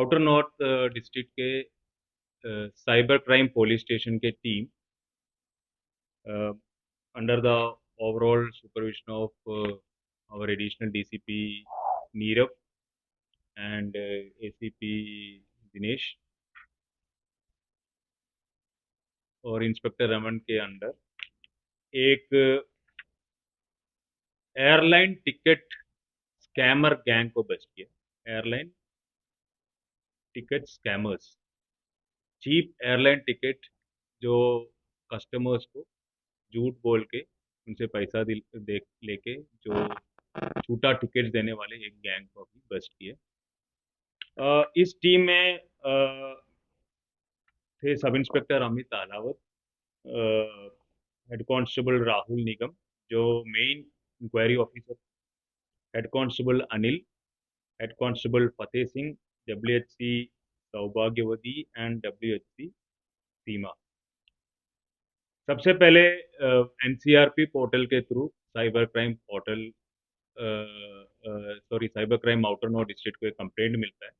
Outer north district के cyber crime police station के team under the overall supervision of our additional DCP Neerav and ACP Dinesh और inspector Raman के under एक airline ticket scammer gang को bust किया। Airline ticket scammers, cheap airline ticket जो customers को झूठ बोल के उनसे पैसा दे लेके जो छूटा टिकट देने वाले एक गैंग को अभी बस्ट किया। इस टीम में थे sub inspector Amit Alawat, head constable Rahul Nigam जो main inquiry officer, head constable Anil, head constable Fateh Singh, WHC Saubhagyavati and WHC Seema. सबसे पहले NCRP पोर्टल के through cyber crime portal cyber crime outer north district को एक कंप्लेंट मिलता है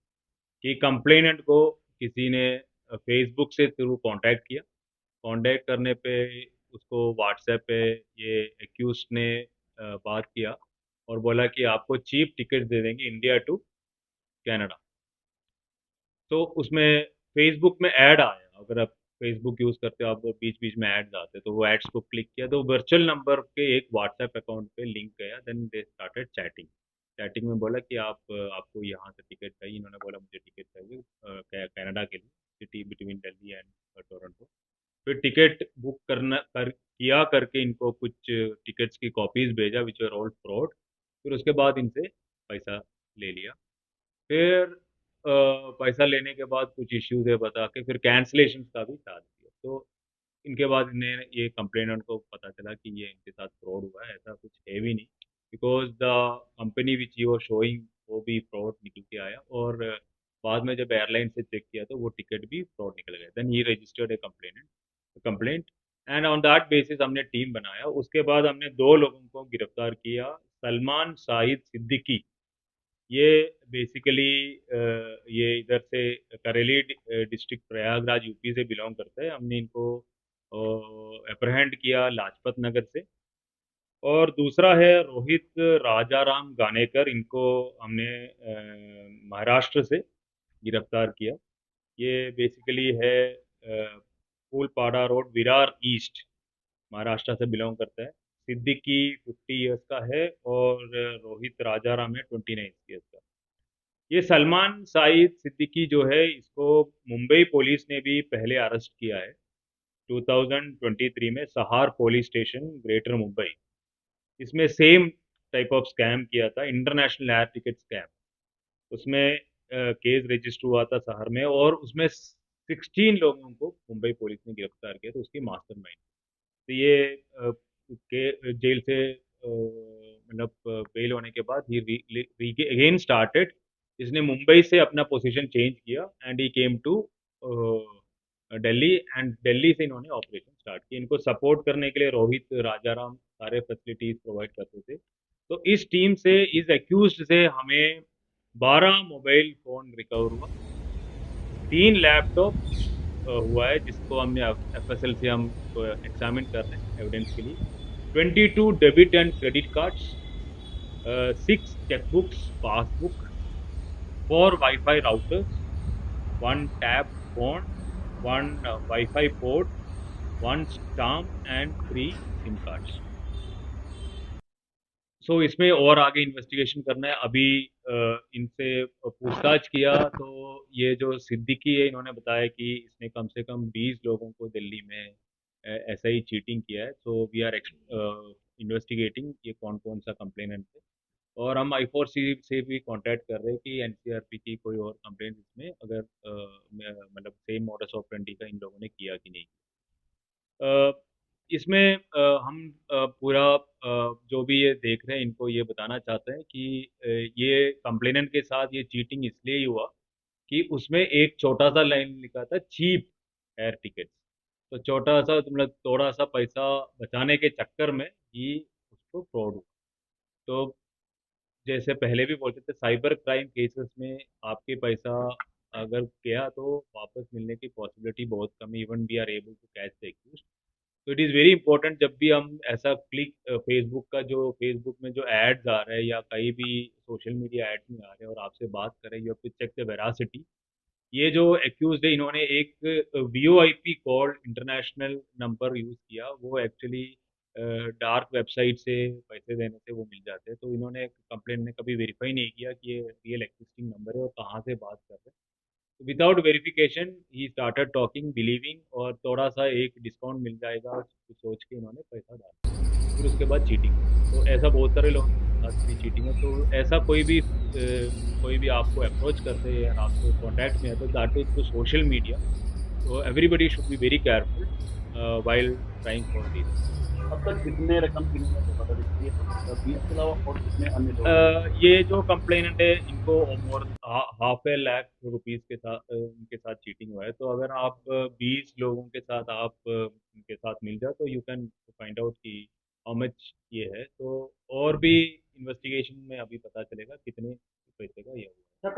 कि कंप्लेनेंट को किसी ने फेसबुक से थ्रू कांटेक्ट किया। कांटेक्ट करने पे उसको व्हाट्सएप पे ये एक्यूज ने बात किया और बोला कि आपको चीप टिकट दे देंगे इंडिया टू कनाडा। तो उसमें फेसबुक में ऐड आया, अगर आप फेसबुक यूज़ करते हो आपको बीच बीच में ऐड्स आते, तो वो एड्स को क्लिक किया तो वर्चुअल नंबर के एक व्हाट्सएप अकाउंट पे लिंक गया। Then they started chatting. Chatting में बोला कि आपको यहाँ से टिकट चाहिए। इन्होंने बोला मुझे टिकट चाहिए कनाडा के लिए, city between Delhi and Toronto. फिर टिकट बुक किया करके इनको कुछ टिकट्स की कॉपीज भेजा विच आर ऑल फ्रॉड। फिर उसके बाद इनसे पैसा ले लिया। फिर पैसा लेने के बाद कुछ इश्यूज है बता के फिर कैंसलेशन का भी साथ दिया। तो इनके बाद इन्हें ये कंप्लेनेंट को पता चला कि ये इनके साथ फ्रॉड हुआ है, ऐसा कुछ है भी नहीं, because the company which you are showing वो भी फ्रॉड निकल के आया। और बाद में जब एयरलाइन से चेक किया तो वो टिकट भी फ्रॉड निकल गया। Then he registered a complaint and on that basis हमने टीम बनाया। उसके बाद हमने दो लोगों को गिरफ्तार किया। सलमान शाहिद सिद्दीकी, ये बेसिकली ये इधर से करेली डिस्ट्रिक्ट प्रयागराज यूपी से बिलोंग करता है। हमने इनको अप्रहेंड किया लाजपत नगर से। और दूसरा है रोहित राजाराम गानेकर, इनको हमने महाराष्ट्र से गिरफ्तार किया। ये बेसिकली है फूलपाड़ा रोड, विरार ईस्ट, महाराष्ट्र से बिलोंग करता है। सिद्दीकी 50 ईयर्स का है और रोहित राजाराम है 29 ईयर्स का। ये सलमान साइद सिद्दीकी जो है इसको मुंबई पुलिस ने भी पहले अरेस्ट किया है 2023 में, सहार पुलिस स्टेशन ग्रेटर मुंबई। इसमें सेम टाइप ऑफ स्कैम किया था, इंटरनेशनल एयर टिकट स्कैम। उसमें केस रजिस्टर हुआ था शहर में और उसमें 16 लोगों को मुंबई पुलिस ने गिरफ्तार किया। तो उसकी मास्टरमाइंड, तो ये के जेल से मतलब बेल होने के बाद ही अगेन स्टार्टेड। इसने मुंबई से अपना पोजीशन चेंज किया and he came to Delhi and Delhi से इन्होंने ऑपरेशन स्टार्ट किया। इनको सपोर्ट करने के लिए रोहित राजाराम सारे फैसिलिटीज प्रोवाइड करते थे। तो इस टीम से, इस एक्यूज से हमें 12 मोबाइल फोन रिकवर हुआ, 3 लैपटॉप हुआ है जिसको हमने FSL से हम एग्जामिन कर रहे हैं एविडेंस के लिए। 22 debit and credit cards, 6 chequebooks, passbook, 4 WiFi routers, 1 tab phone, 1 WiFi port, 1 stamp and 3 SIM cards. So इसमें और आगे इन्वेस्टिगेशन करना है। अभी इनसे पूछताछ किया तो ये जो सिद्दीकी है इन्होंने बताया कि इसने कम से कम 20 लोगों को दिल्ली में ऐसा ही चीटिंग किया है। सो वी आर इन्वेस्टिगेटिंग ये कौन कौन सा कंप्लेनेंट है। और हम I4C से भी कांटेक्ट कर रहे हैं कि NCRP की कोई और कंप्लेंट इसमें अगर मतलब सेम मॉडस ऑपरेंडी का इन लोगों ने किया कि नहीं। इसमें हम पूरा जो भी ये देख रहे हैं इनको ये बताना चाहते हैं कि ये कंप्लेनेंट के साथ ये चीटिंग इसलिए ही हुआ कि उसमें एक छोटा सा लाइन लिखा था चीप एयर टिकट। तो छोटा सा मतलब थोड़ा सा पैसा बचाने के चक्कर में ही उसको फ्रॉड हुआ। तो जैसे पहले भी बोलते थे साइबर क्राइम केसेस में आपके पैसा अगर गया तो वापस मिलने की पॉसिबिलिटी बहुत कम है, even we are able to catch the accused. तो इट इज़ वेरी इंपॉर्टेंट जब भी हम ऐसा फेसबुक में जो एड्स आ रहे हैं या कहीं भी सोशल मीडिया एड्स में आ रहे हैं और आपसे बात कर रहे हैं, you have to check the veracity. ये जो एक्यूज्ड है इन्होंने एक VoIP call international number use किया, वो एक्चुअली डार्क वेबसाइट से पैसे देने से वो मिल जाते हैं। तो इन्होंने कंप्लेंट ने कभी वेरीफाई नहीं किया कि ये रियल एक्जिस्टिंग नंबर है और कहाँ से बात कर रहे हैं। Without verification he started talking, believing, और थोड़ा-सा एक डिस्काउंट मिल जाएगा सोच के इन्होंने पैसा डाला। फिर उसके बाद चीटिंग। तो ऐसा बहुत सारे लोगों के साथ भी चीटिंग है। तो ऐसा कोई भी आपको अप्रोच करते हैं या आपको कॉन्टैक्ट में आता है, that is through social media. So everybody should be very careful while trying for this. अब तक कितने रकम की इन्होंने धोखाधड़ी की है? 20 के अलावा और कितने अन्य लोग हैं? ये जो कंप्लेनेंट है इनको मोर हाफ ए लाख रुपीस के साथ उनके साथ चीटिंग हुआ है। तो अगर आप 20 लोगों के साथ आप उनके साथ मिल जाओ तो यू कैन फाइंड आउट कि हाउ मच ये है। तो और भी इन्वेस्टिगेशन में अभी पता चलेगा कितने पैसे का ये हुआ। और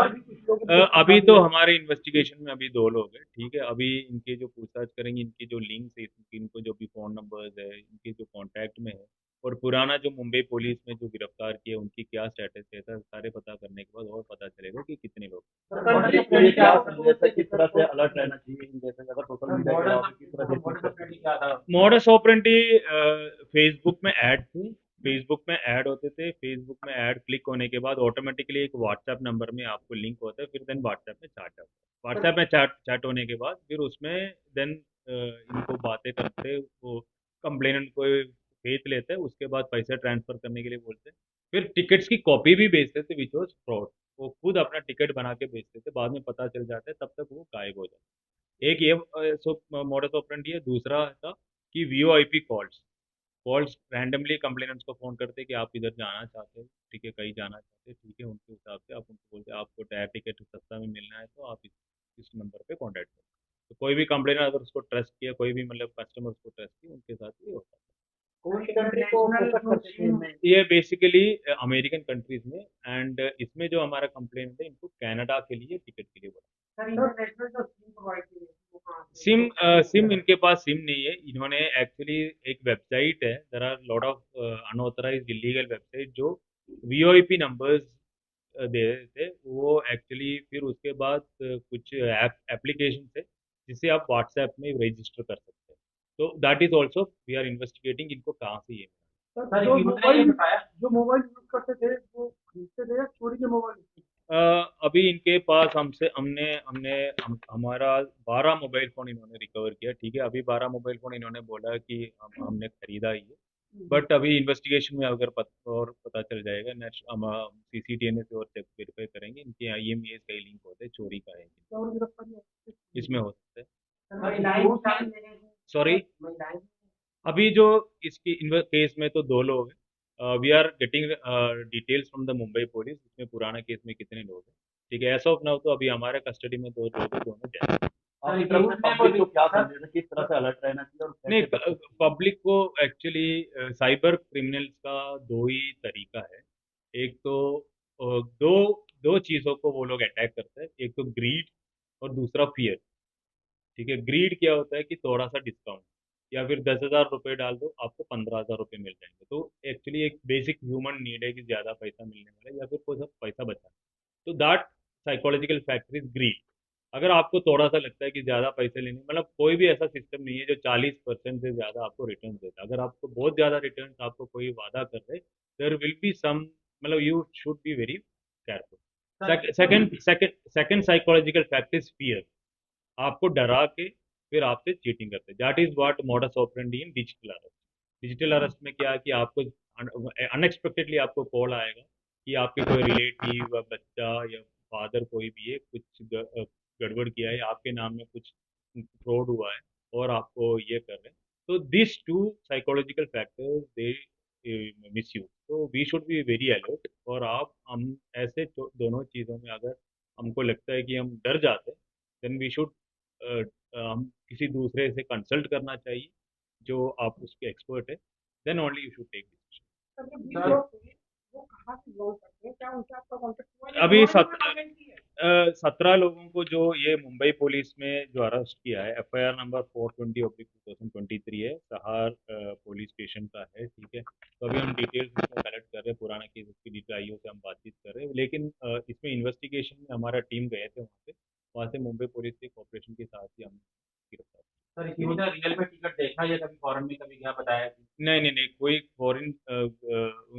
भी कुछ लोग अभी तो हमारे इन्वेस्टिगेशन में अभी 2 लोग हैं, ठीक है? अभी इनकी जो पूछताछ करेंगे, इनकी जो लिंक्स है, इनको जो भी फ़ोन नंबर्स है, इनके जो कॉन्टैक्ट में है और पुराना जो मुंबई पुलिस में जो गिरफ्तार किए, उनकी क्या स्टेटस है, ऐसा सारे पता करने के बाद और पता चलेगा कि कितने लोग। के लिए क्या संदेश है, किस तरह से अलर्ट रहना चाहिए इन जैसे अगर सोशल मीडिया के अलावा किस तरह से मॉडस ऑपरेंडी फेसबुक में ऐड थी। फेसबुक में ऐड होते थे, फेसबुक में ऐड क्लिक होने के बाद ऑटोमेटिकली एक व्हाट्सएप नंबर में आपको लिंक होता है, फिर देन व्हाट्सएप में चैट आता है। व्हाट्सएप में चैट होने के बाद फिर उसमें देन इनको बातें करते, वो कंप्लेनेंट को भेज लेते हैं, उसके बाद पैसे ट्रांसफ़र करने के लिए बोलते हैं। फिर टिकट्स की कॉपी भी भेजते थे व्हिच वाज़ फ्रॉड। वो खुद अपना टिकट बना के भेजते थे, बाद में पता चल जाता है, तब तक वो गायब हो जाते हैं। एक ये मॉडस ऑपरेंडी है। दूसरा था कि VoIP calls. Calls randomly complainants को फ़ोन करते हैं कि आप इधर जाना चाहते हो, ठीक है, कहीं जाना चाहते हैं, ठीक है, उनके हिसाब से आप उनको बोलते हैं आपको एयर टिकट सस्ता में मिलना है तो आप इस नंबर पे कॉन्टैक्ट करें। तो कोई भी कंप्लेनर अगर उसको ट्रस्ट किया, कोई भी मतलब कस्टमर उसको ट्रस्ट किया, उनके साथ ये होता है। कौन सी कंट्री को फोकस करते थे इनमें? ये बेसिकली अमेरिकन कंट्रीज़ में एंड इसमें जो हमारा कंप्लेंट है इनको कनाडा के लिए टिकट के लिए बोला। सिम इनके पास सिम नहीं है। इन्होंने एक्चुअली एक वेबसाइट है, there are lot of unauthorised illegal website जो वीओआईपी नंबर्स दे रहे थे। वो एक्चुअली फिर उसके बाद कुछ एप्लीकेशन है जिससे आप व्हाट्सएप में रजिस्टर कर सकते हैं। तो that is also we are investigating इनको कहाँ से ये सर जो मोबाइल यूज करते थे वो खरीदते थे या चोरी के मोबाइल? अ, अभी इनके पास हमसे हमने हमने हमारा 12 मोबाइल फ़ोन इन्होंने रिकवर किया, ठीक है? अभी 12 मोबाइल फ़ोन इन्होंने बोला है कि हमने खरीदा ही है। बट अभी इन्वेस्टिगेशन में अगर और पता चल जाएगा, नेक्स्ट हम सीसीटीएनए से और चेक वेरीफाई करेंगे। इनके आईएमईएस का ही लिंक होता है, चोरी का है। और गिरफ्तारी इसमें हो सकता है। महिलाएं सॉरी? अभी जो इसकी केस में तो 2 लोग हैं। We are getting details from the Mumbai police, इसमें पुराना केस में कितने लोग हैं, ठीक है? एज़ ऑफ नाउ तो अभी हमारे कस्टडी में 2 लोग हैं, दोनों जेल में। आपकी तरफ से पब्लिक को क्या संदेश है, किस तरह से अलर्ट रहना चाहिए और नहीं, कैसे बच सकते हैं? पब्लिक को एक्चुअली साइबर क्रिमिनल्स का 2 ही तरीका है। एक तो 2 चीज़ों को वो लोग अटैक करते हैं, एक तो ग्रीड और दूसरा फ़ियर। ठीक है? ग्रीड क्या होता है कि थोड़ा-सा डिस्काउंट या फिर 10,000 रुपए डाल दो, आपको 15,000 रुपए मिल जाएँगे। तो एक्चुअली एक बेसिक ह्यूमन नीड है कि ज़्यादा पैसा मिलने वाला है या फिर कोई सा पैसा बचाना। तो that psychological factor is greed. अगर आपको थोड़ा-सा लगता है कि ज़्यादा पैसे लेने मतलब कोई भी ऐसा सिस्टम नहीं है जो 40% से ज़्यादा आपको रिटर्न देता है। अगर आपको बहुत ज़्यादा रिटर्न्स आपको कोई वादा कर रहा है, देयर विल बी सम मतलब you should be very careful. Second psychological factor is fear. आपको डरा के फिर आपसे चीटिंग करते हैं। That is what modus operandi in digital arrest. Digital arrest में क्या है कि आपको अनएक्सपेक्टेडली आपको कॉल आएगा कि आपके कोई रिलेटिव या बच्चा या फादर कोई भी है, कुछ गड़बड़ किया है, आपके नाम में कुछ फ्रॉड हुआ है और आपको ये कर रहे हैं। तो this 2 psychological factors they misuse. तो we should be very alert और आप हम ऐसे दोनों चीज़ों में अगर हमको लगता है कि हम डर जाते हैं, देन वी शुड हम किसी दूसरे से कंसल्ट करना चाहिए, जो आप उसके एक्सपर्ट है, then only you should take decision. Sir अभी 17 लोगों को जो ये मुंबई पुलिस में जो अरेस्ट किया है, एफआईआर नंबर 420/2023 है, सहार पुलिस स्टेशन का है, ठीक है। तो अभी हम डिटेल्स इसमें कलेक्ट कर रहे हैं, पुराना केस उसकी डीपीआईओ से हम बातचीत कर रहे हैं, लेकिन इसमें इन्वेस्टिगेशन में हमारा टीम गए थे वहाँ से मुंबई पुलिस के कोऑपरेशन के साथ ही हमने गिरफ्तार। सर इन्होंने रियल में टिकट देखा या कभी फॉरेन में कभी गया बताया कि नहीं नहीं नहीं, कोई फॉरेन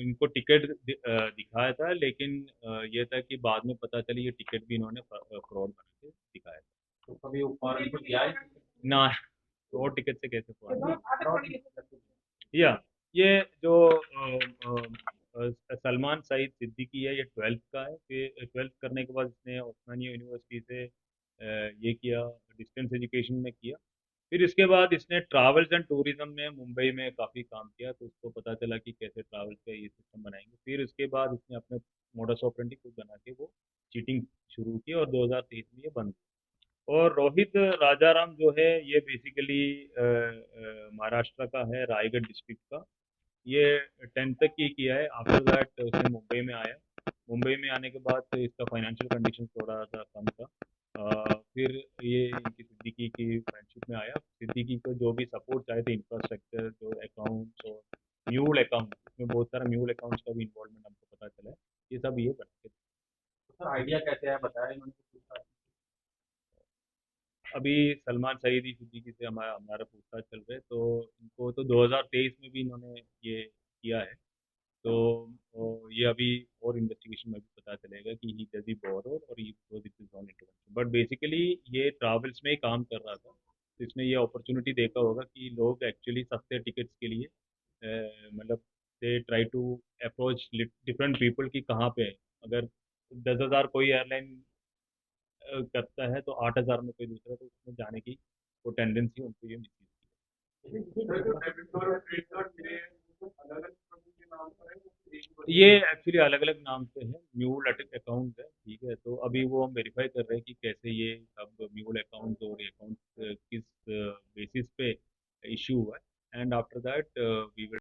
इनको टिकट दिखाया था, लेकिन ये था कि बाद में पता चली ये टिकट भी इन्होंने फ्रॉड बना के दिखाया था। तो कभी फॉरेन को गया है ना, फ्रॉड टिकट से कैसे फ्रॉड? फ्रॉड या ये जो सलमान सईद सिद्दीकी है, ये 12th का है। फिर 12th करने के बाद इसने उस्मानिया यूनिवर्सिटी से ये किया, डिस्टेंस एजुकेशन में किया। फिर इसके बाद इसने ट्रैवल्स एंड टूरिज्म में मुंबई में काफ़ी काम किया, तो उसको पता चला कि कैसे ट्रैवल्स का ये सिस्टम बनाएंगे। फिर उसके बाद इसने अपने मोडस ऑपरेंडी खुद बना के वो चीटिंग शुरू की और 2023 में ये बंद। और रोहित राजाराम जो है, ये बेसिकली महाराष्ट्र का है, रायगढ़ डिस्ट्रिक्ट का। ये 10th तक ही किया है, आफ्टर दैट उसने मुंबई में आया। मुंबई में आने के बाद तो इसका फाइनेंशियल कंडीशन थोड़ा सा कम था। फिर ये इनकी सिद्दीकी की फ्रेंडशिप में आया। सिद्दीकी को जो भी सपोर्ट चाहे थे, इंफ्रास्ट्रक्चर, जो अकाउंट्स और म्यूल अकाउंट, इसमें बहुत सारा म्यूल अकाउंट्स का भी इन्वॉल्वमेंट हमको पता चला है, ये सब ये बनाते थे। सर आइडिया कैसे है बताया इन्होंने कुछ? अभी सलमान सईदी सिद्दीकी से हमारा हमारा पूछताछ चल रहा है, तो इनको तो 2023 में भी इन्होंने ये किया है। तो ये अभी और इन्वेस्टिगेशन में भी पता चलेगा कि ही डज ही बोरो और he was it is on intervention. But basically ये ट्रैवल्स में ही काम कर रहा था, तो इसने ये अपॉर्चुनिटी देखा होगा कि लोग एक्चुअली सस्ते टिकट्स के लिए मतलब they try to approach different people कि कहाँ पे है। अगर 10,000 कोई एयरलाइन करता है, तो 8,000 में कोई दूसरा, तो उसमें जाने की वो टेंडेंसी उनको ये मिलती है। ये एक्चुअली अलग अलग नाम से है, म्यूल अकाउंट है, ठीक है। तो अभी वो हम वेरीफाई कर रहे हैं कि कैसे ये सब म्यूल अकाउंट और अकाउंट किस बेसिस पे इशू हुआ है, एंड आफ्टर दैट